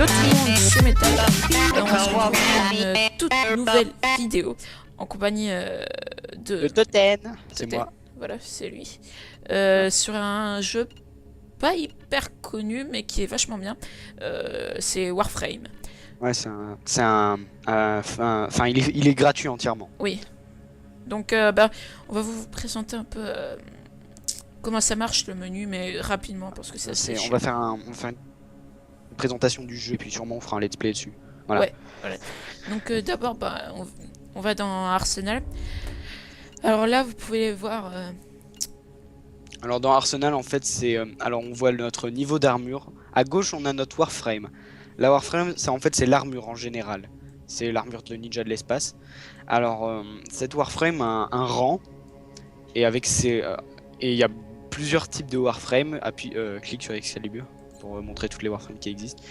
Hello tout le monde, c'est Metal et on se retrouve pour une toute nouvelle vidéo en compagnie de Le Totem, c'est Totem. moi. Voilà, c'est lui. Sur un jeu pas hyper connu mais qui est vachement bien. C'est Warframe. Ouais, enfin, il est gratuit entièrement. Oui. Donc on va vous présenter un peu comment ça marche le menu, mais rapidement parce que c'est assez On chiant. va faire une présentation du jeu et puis sûrement on fera un let's play dessus. Voilà. Ouais, voilà. Donc d'abord, on va dans Arsenal. Alors là, vous pouvez voir. Alors dans Arsenal, en fait, alors on voit notre niveau d'armure. À gauche, on a notre Warframe. La Warframe, c'est l'armure en général. C'est l'armure de ninja de l'espace. Alors cette Warframe a un rang et et il y a plusieurs types de Warframe. Clique sur Excalibur pour montrer toutes les Warframes qui existent.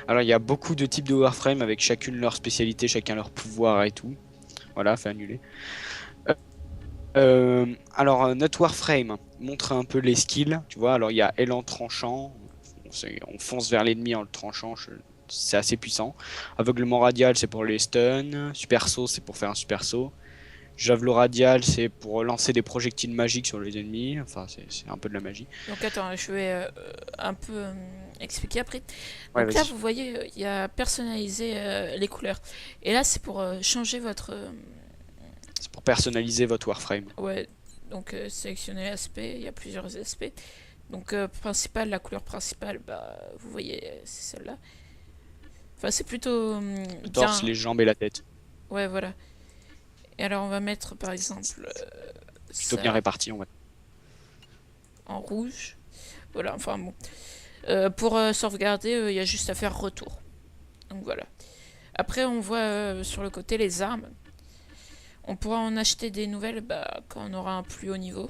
Alors il y a beaucoup de types de Warframe avec chacune leur spécialité, chacun leur pouvoir et tout. Voilà, fait annuler. Notre Warframe montre un peu les skills, tu vois. Alors il y a élan tranchant, on fonce vers l'ennemi en le tranchant, c'est assez puissant. Aveuglement radial, c'est pour les stuns. Super saut, c'est pour faire un super saut. Javelot radial, c'est pour lancer des projectiles magiques sur les ennemis. Enfin, c'est un peu de la magie. Donc attends, je vais un peu expliquer après. Ouais, Donc là, vas-y. vous voyez, il y a personnaliser les couleurs. Et là, c'est pour changer votre. C'est pour personnaliser votre Warframe. Ouais. Donc sélectionner l'aspect. Il y a plusieurs aspects. Donc principal, la couleur principale, vous voyez, c'est celle-là. Enfin, c'est plutôt Le torse, bien. les jambes et la tête. Ouais, voilà. Et alors, on va mettre par exemple Plutôt bien ça réparti, on va. en rouge. Voilà, enfin bon. Pour sauvegarder, il y a juste à faire retour. Donc voilà. Après, on voit sur le côté les armes. On pourra en acheter des nouvelles quand on aura un plus haut niveau.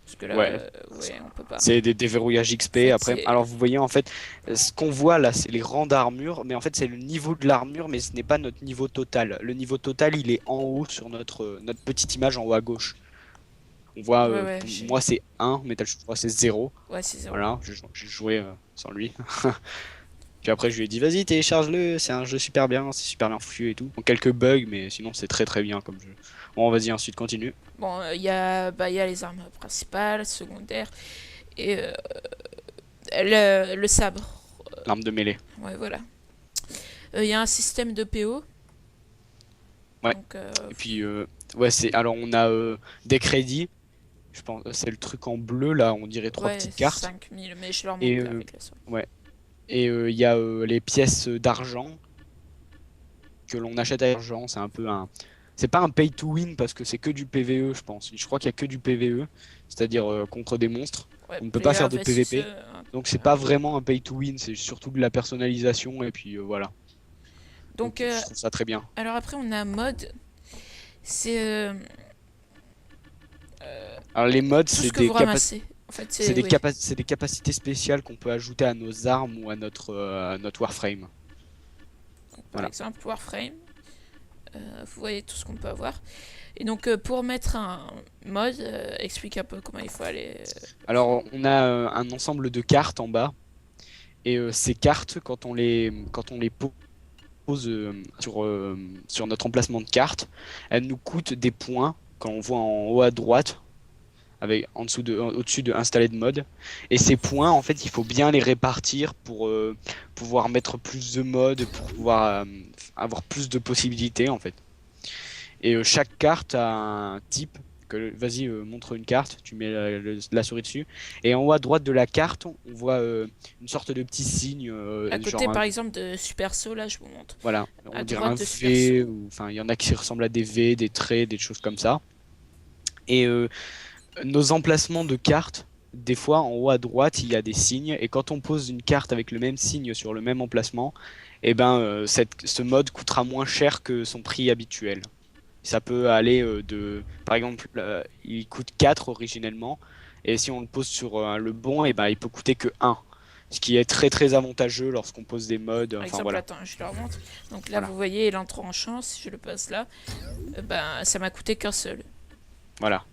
Parce que là, Ouais. ouais, on peut pas. C'est des déverrouillages En XP. fait, Après, c'est. alors vous voyez en fait, ce qu'on voit là, c'est les rangs d'armure, mais en fait c'est le niveau de l'armure, mais ce n'est pas notre niveau total. Le niveau total, il est en haut sur notre petite image en haut à gauche. On voit, Ouais, ouais, pour j'ai moi vu. c'est 1, Metal Slug 3 c'est 0. Ouais, c'est zéro. Voilà, j'ai joué sans lui. Puis après je lui ai dit vas-y télécharge-le, c'est un jeu super bien, c'est super bien foutu et tout. Donc, quelques bugs, mais sinon c'est très très bien comme jeu. Bon vas-y ensuite continue. Bon, il y a les armes principales, secondaires et le sabre. L'arme de mêlée. Ouais, voilà. Il y a un système de PO. Ouais. Donc, Et puis ouais alors on a des crédits. Je pense c'est le truc en bleu là, on dirait trois ouais, petites cartes. 5000, mais je leur Et montre avec la somme. ouais. Et il y a les pièces d'argent que l'on achète à l'argent. C'est pas un pay to win parce que c'est que du PVE, je pense. Je crois qu'il y a que du PVE, c'est-à-dire contre des monstres. Ouais, On ne peut pas player faire de versus PVP. Donc c'est pas vraiment un pay to win, c'est surtout de la personnalisation et puis voilà. Donc, Donc je trouve ça très bien. alors après, on a mode. C'est Alors les mods, tout ce que vous ramassez. En fait, c'est. Oui. c'est des capacités spéciales qu'on peut ajouter à nos armes ou à notre Warframe. Donc, par Voilà. exemple, Warframe. Vous voyez tout ce qu'on peut avoir. Et donc, pour mettre un mode, explique un peu comment il faut aller. Alors on a un ensemble de cartes en bas et ces cartes quand on les pose sur notre emplacement de carte, elles nous coûtent des points quand on voit en haut à droite avec au-dessus de installer de mode. Et ces points, en fait, il faut bien les répartir pour pouvoir mettre plus de modes, pour pouvoir avoir plus de possibilités, en fait. Et chaque carte a un type. Vas-y, montre une carte, tu mets la souris dessus. Et en haut à droite de la carte, on voit une sorte de petit signe, À côté, genre par exemple, de Super Saut, là, je vous montre. voilà, À on dirait un droite de Super Saut. V, ou enfin, il y en a qui ressemblent à des V, des traits, des choses comme ça. Et nos emplacements de cartes, des fois en haut à droite, il y a des signes, et quand on pose une carte avec le même signe sur le même emplacement, et ben ce mode coûtera moins cher que son prix habituel. Ça peut aller par exemple, il coûte 4 originellement, et si on le pose sur le bon, et ben il peut coûter que 1. Ce qui est très très avantageux lorsqu'on pose des modes, Par enfin exemple, voilà. attends, je leur montre. Donc là, Voilà. vous voyez, il entre en champ. Si je le passe là, ça m'a coûté qu'un seul. Voilà.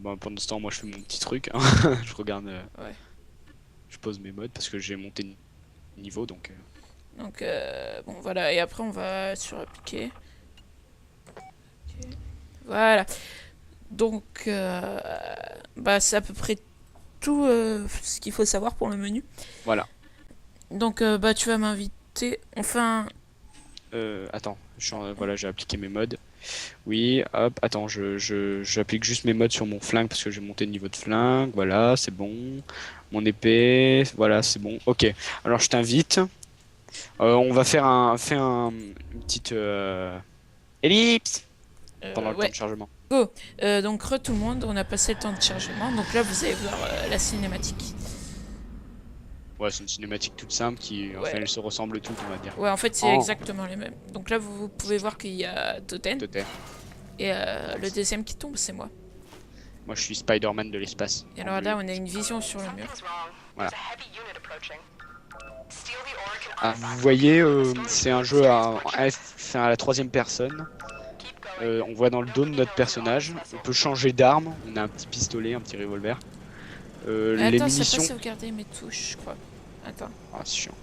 Pendant ce temps, moi je fais mon petit truc, hein. Je regarde, Ouais. je pose mes modes parce que j'ai monté niveau, donc... Donc, bon, voilà. Et après, on va sur appliquer. Ok. Voilà. Donc, bah, c'est à peu près tout ce qu'il faut savoir pour le menu. Voilà. Donc, bah, tu vas m'inviter. Enfin, Attends, voilà, j'ai appliqué mes modes. Oui, hop, attends, j'applique juste mes modes sur mon flingue parce que j'ai monté le niveau de flingue. Voilà, c'est bon. Mon épée, voilà, c'est bon. Ok, alors je t'invite. On va faire une petite ellipse pendant le temps ouais. de chargement. Go. Donc, tout le monde, on a passé le temps de chargement. Donc là, vous allez voir la cinématique. Ouais, c'est une cinématique toute simple qui, enfin, Ouais. elles se ressemblent toutes, on va dire. Ouais, en fait, c'est Oh. exactement les mêmes. Donc là, vous pouvez voir qu'il y a Totem. Totem. Et le deuxième qui tombe, c'est moi. Moi, je suis Spider-Man de l'espace. Et alors là, on a une vision sur le mur. Voilà. Ah, vous voyez, c'est un jeu à la troisième personne. On voit dans le dos de notre personnage. On peut changer d'arme. On a un petit pistolet, un petit revolver. Les Attends, ça munitions. pas sauvegarder mes touches, je crois. Attends. Ah, c'est chiant.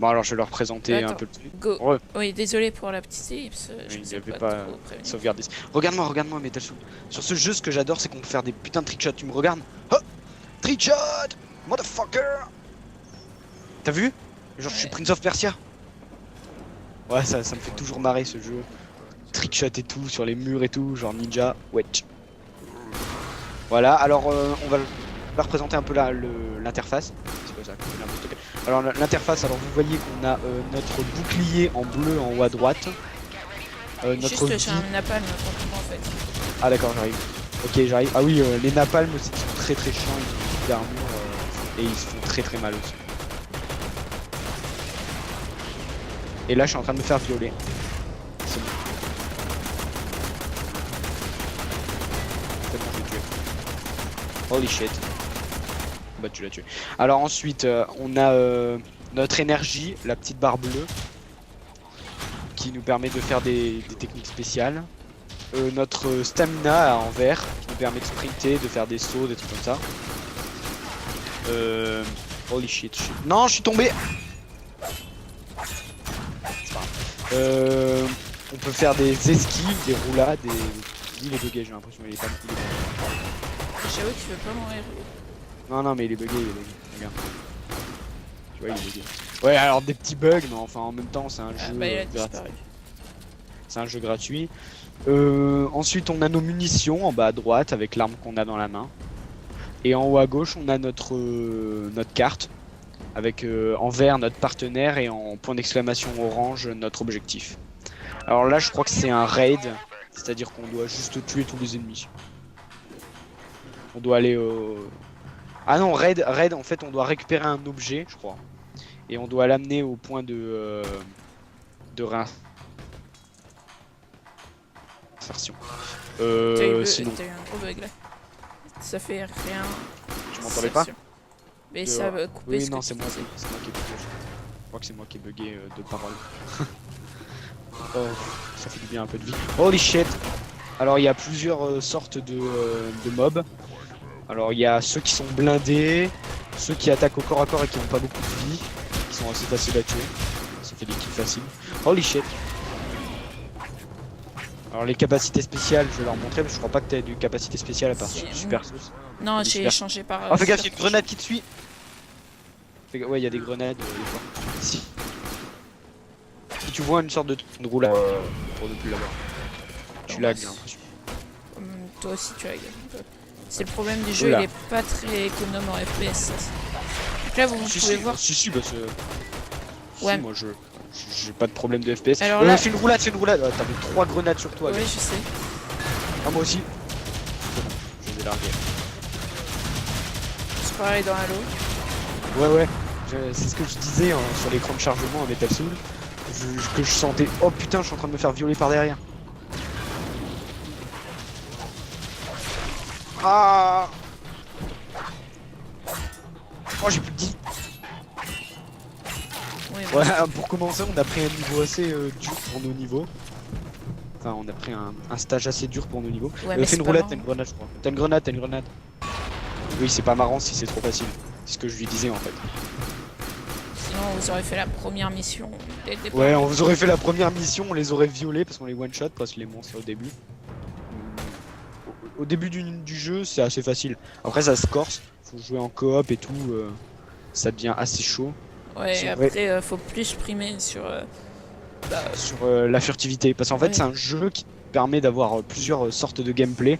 Bon, alors je vais leur présenter Attends. un peu le truc. Go. Ouais. Oui, désolé pour la petite ellipse. Je Il vous n'y ai avait pas pas trop prévenu. sauvegarder. Regarde-moi, Metal Soul. Sur ce jeu, ce que j'adore, c'est qu'on peut faire des putains de trickshots. Tu me regardes? Oh, trickshot, motherfucker. T'as vu? Genre, je suis Ouais. Prince of Persia. Ouais, ça me fait toujours marrer ce jeu. Trickshot et tout, sur les murs et tout, genre ninja. Wedge. Voilà, alors on va représenter un peu l'interface. C'est quoi ça? Alors l'interface, alors vous voyez qu'on a notre bouclier en bleu en haut à droite. Notre Juste, vie. j'ai un napalm contre moi en fait. Ah d'accord, j'arrive. Ok, j'arrive. Ah oui, les napalms aussi sont très très chiants, ils ont beaucoup d'armure et ils se font très très mal aussi. Et là, je suis en train de me faire violer. C'est bon. C'est bon, je l'ai tué. Holy shit. Bah tu l'as tué. Alors ensuite, on a notre énergie, la petite barre bleue, qui nous permet de faire des techniques spéciales. Notre stamina en vert, qui nous permet de sprinter, de faire des sauts, des trucs comme ça. Holy shit. Non, je suis tombé. C'est pas grave. On peut faire des esquives, des roulades, il est bugué, j'ai l'impression, il est pas... J'avoue qu'il veut pas mourir. Non, mais il est bugué, regarde. Tu vois, il est bugué. Ouais, alors des petits bugs, mais enfin en même temps, c'est un jeu Bah, il a gratuit. disparu. C'est un jeu gratuit. Ensuite, on a nos munitions en bas à droite avec l'arme qu'on a dans la main. Et en haut à gauche, on a notre carte avec en vert notre partenaire et en point d'exclamation orange notre objectif. Alors là, je crois que c'est un raid, c'est-à-dire qu'on doit juste tuer tous les ennemis. On doit aller Ah non, raid, en fait, on doit récupérer un objet, je crois. Et on doit l'amener au point de réinsertion. Sinon... T'as eu un gros bug là. Ça fait rien. Tu m'entendais pas? Mais ça va couper. Oui, ce non, que c'est tu moi, disais. qui ai bugué. Je crois que c'est moi qui ai bugué de parole. Oh, ça fait du bien un peu de vie. Holy shit! Alors il y a plusieurs sortes de mobs. Alors il y a ceux qui sont blindés, ceux qui attaquent au corps à corps et qui n'ont pas beaucoup de vie, qui sont assez faciles à tuer. Ça fait des kills faciles. Holy shit! Alors les capacités spéciales, je vais leur montrer, parce que je crois pas que tu aies de capacité spéciale à part super sauce. Non, j'ai changé par. Oh, fais gaffe, il y a une grenade qui te suit! Ouais, il y a des grenades. Ici. Si tu vois une sorte de roulade pour ne plus l'avoir. Tu lag, j'ai l'impression. Toi aussi, tu lag. C'est le problème du jeu, Oula. il est pas très économe en FPS. Ça. Donc là, vous pouvez voir. Si, bah c'est. Ouais. Si, moi j'ai pas de problème de FPS. Alors là- fais une roulade, Oh, t'avais 3 grenades sur toi. Oui, gars. je sais. Ah, moi aussi. C'est bon, je les ai larguées. C'est pareil dans Halo. Ouais. C'est ce que je disais hein, sur l'écran de chargement à Metal Soul. Que je sentais. Oh putain, je suis en train de me faire violer par derrière. Ah. Oh, j'ai plus de 10. Oui, Ouais, pour commencer, on a pris un niveau assez dur pour nos niveaux. Enfin, on a pris un stage assez dur pour nos niveaux. Ouais, mais fais c'est une pas roulade, marrant. t'as une grenade, je crois. T'as une grenade. Oui, c'est pas marrant si c'est trop facile. C'est ce que je lui disais en fait. Non, vous aurez fait la première mission dès le départ. Ouais, on vous aurait fait la première mission, on les aurait violés parce qu'on les one-shot, parce que les monstres au début. Au début du jeu, c'est assez facile. Après, ça se corse, faut jouer en coop et tout, ça devient assez chaud. Ouais, C'est après, faut plus primer sur... sur la furtivité, parce qu'en fait, Ouais. c'est un jeu qui permet d'avoir plusieurs sortes de gameplay.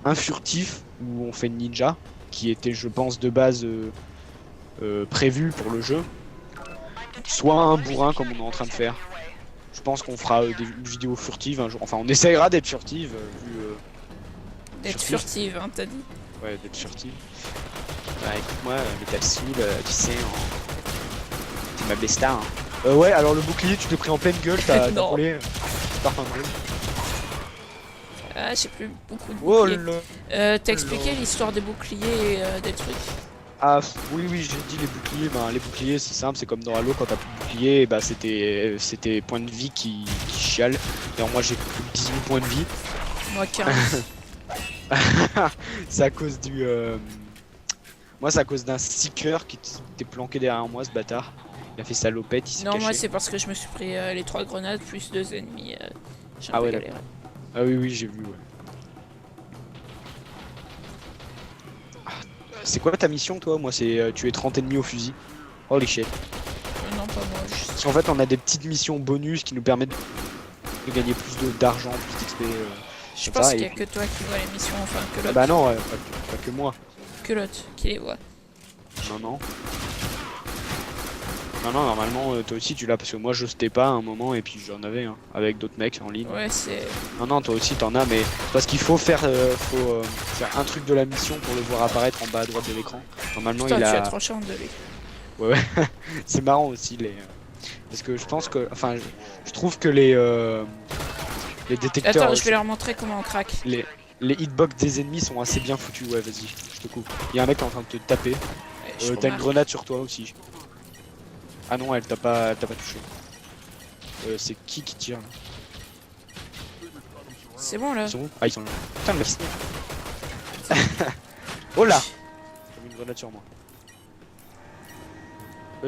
Un furtif, où on fait une ninja, qui était, je pense, de base prévu pour le jeu. Soit un bourrin, comme on est en train de faire. Je pense qu'on fera des vidéos furtives un jour. Enfin, on essayera d'être furtive, vu... D'être furtif. furtive, hein, t'as dit. Ouais, d'être furtive. Bah écoute-moi, Metal Soul, tu sais, t'es ma besta. Hein. Ouais, alors le bouclier, tu t'es pris en pleine gueule, t'as Non. roulé. Par un drone. Ah, j'ai plus beaucoup de Oh boucliers. là. T'as expliqué l'histoire des boucliers et des trucs. Ah oui, oui, j'ai dit les boucliers. Ben, les boucliers, c'est simple, c'est comme dans Halo, quand t'as plus de bouclier, bah, c'était points de vie qui chialent. D'ailleurs, moi j'ai plus de 18 points de vie. Moi, 15. C'est à cause du. Moi, c'est à cause d'un seeker qui était planqué derrière moi, ce bâtard. Il a fait salopette, il s'est Non, caché. moi, c'est parce que je me suis pris les 3 grenades plus 2 ennemis. J'ai un Ah peu ouais, galéré. Ah oui, oui, j'ai vu, ouais. Ah, c'est quoi ta mission, toi? Moi, c'est tuer 30 ennemis au fusil. Holy shit. Non, pas moi, juste... Parce qu'en fait, on a des petites missions bonus qui nous permettent de gagner plus d'argent, plus d'XP. Je comme pense ça, qu'il y et a que toi qui vois les missions, enfin, que Ah l'autre. bah non, ouais, pas que moi. Que l'autre qui les voit. Non, non. Non, non, normalement, toi aussi tu l'as, parce que moi je n'ostais pas à un moment, et puis j'en avais, hein, avec d'autres mecs en ligne. Ouais, c'est... Non, non, toi aussi t'en as, mais parce qu'il faut faire, faire un truc de la mission pour le voir apparaître en bas à droite de l'écran. Normalement, Putain, il tu as a... trop chance de lui. Ouais, ouais. C'est marrant aussi, les... Parce que je pense que... Enfin, je trouve que les détecteurs... Attends, je vais leur montrer comment on craque. Les hitbox des ennemis sont assez bien foutus, ouais, vas-y, je te coupe. Il y a un mec qui est en train de te taper. Ouais, je T'as une remarque. grenade sur toi aussi. Ah non, elle t'a pas touché. C'est qui tire là? C'est bon, là. Ils sont où? Ah, ils sont là. Putain, merci. Oh là! T'as mis une grenade sur moi.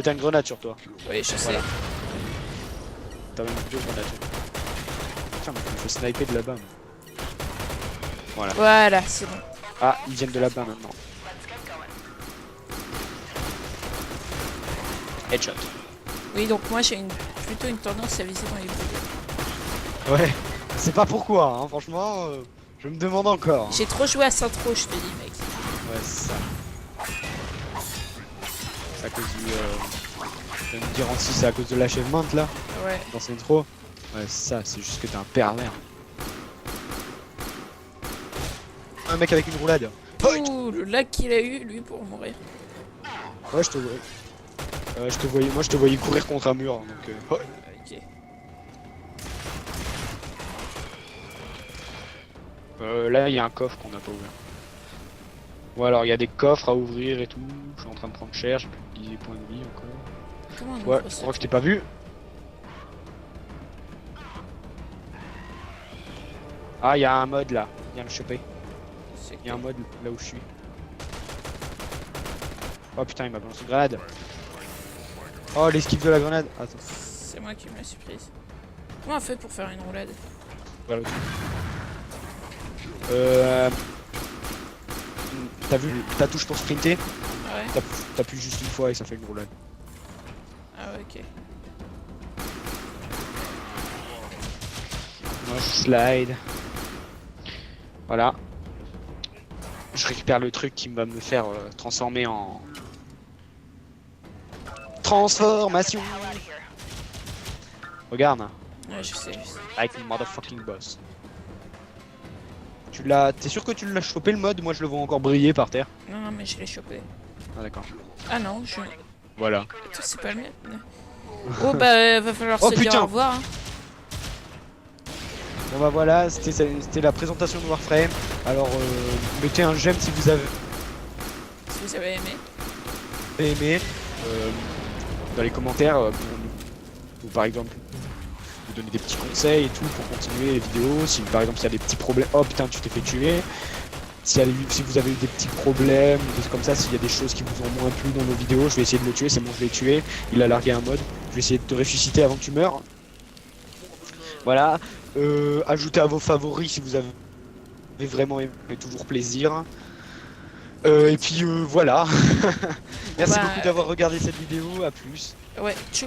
T'as une grenade sur toi. Oui, je sais. Voilà. T'as même deux grenades sur toi. Putain, mais il faut sniper de là-bas. moi. Voilà. Voilà, c'est bon. Ah, ils viennent de là-bas maintenant. Headshot. Oui, donc moi, j'ai plutôt une tendance à viser dans les boules. Ouais. C'est pas pourquoi, hein. Franchement, je me demande encore. Hein. J'ai trop joué à Saint-Tro, je te dis, mec. Ouais, c'est ça. C'est à cause du... Tu vas me dire si c'est à cause de l'achèvement là, Ouais. dans cette intro. Ouais, c'est ça, c'est juste que t'es un pervers. Un mec avec une roulade. Ouh, le lag qu'il a eu, lui, pour mourir. Ouais, je te voyais. Moi je te voyais courir contre un mur, donc... ouais. Ok. Là, il y a un coffre qu'on n'a pas ouvert. Ou alors, il y a des coffres à ouvrir et tout. Je suis en train de prendre cher, j'ai plus de 10 points de vie encore. Comment on Ouais, ouvre je ça? crois que je t'ai pas vu. Ah, il y a un mode là. Viens le choper. C'est Il y a un mode là où je suis. Oh putain, il m'a balancé une grenade. Oh, l'esquive de la grenade. Attends, C'est moi qui me la suis prise. Comment on fait pour faire une roulade? vers le dessus. T'as vu ta touche pour sprinter? Ouais. T'appuies juste une fois et ça fait une roulade. Ah ouais, ok. Moi je slide. Voilà. Je récupère le truc qui va me faire transformer en... Transformation. Regarde, Ouais, je sais. avec le motherfucking boss. Tu l'as... T'es sûr que tu l'as chopé le mode? Moi je le vois encore briller par terre. Non, non, mais je l'ai chopé. Ah d'accord. Ah non, je... Voilà. Attends, c'est pas le mien. Oh bah, va falloir Oh, se dire putain. au revoir. Hein. Bon bah voilà, c'était la présentation de Warframe. Alors mettez un j'aime si vous avez Si vous avez aimé. aimé. Dans les commentaires ou par exemple vous donner des petits conseils et tout pour continuer les vidéos. Si par exemple il y a des petits problèmes, oh putain tu t'es fait tuer. si vous avez eu des petits problèmes, des trucs comme ça, s'il y a des choses qui vous ont moins plu dans nos vidéos, je vais essayer de le tuer. C'est bon, je l'ai tué. Il a largué un mode. Je vais essayer de te ressusciter avant que tu meurs. Voilà. Ajoutez à vos favoris si vous avez vraiment aimé, toujours plaisir. Et puis voilà. Merci Bah, beaucoup d'avoir regardé cette vidéo. À plus. ouais, tu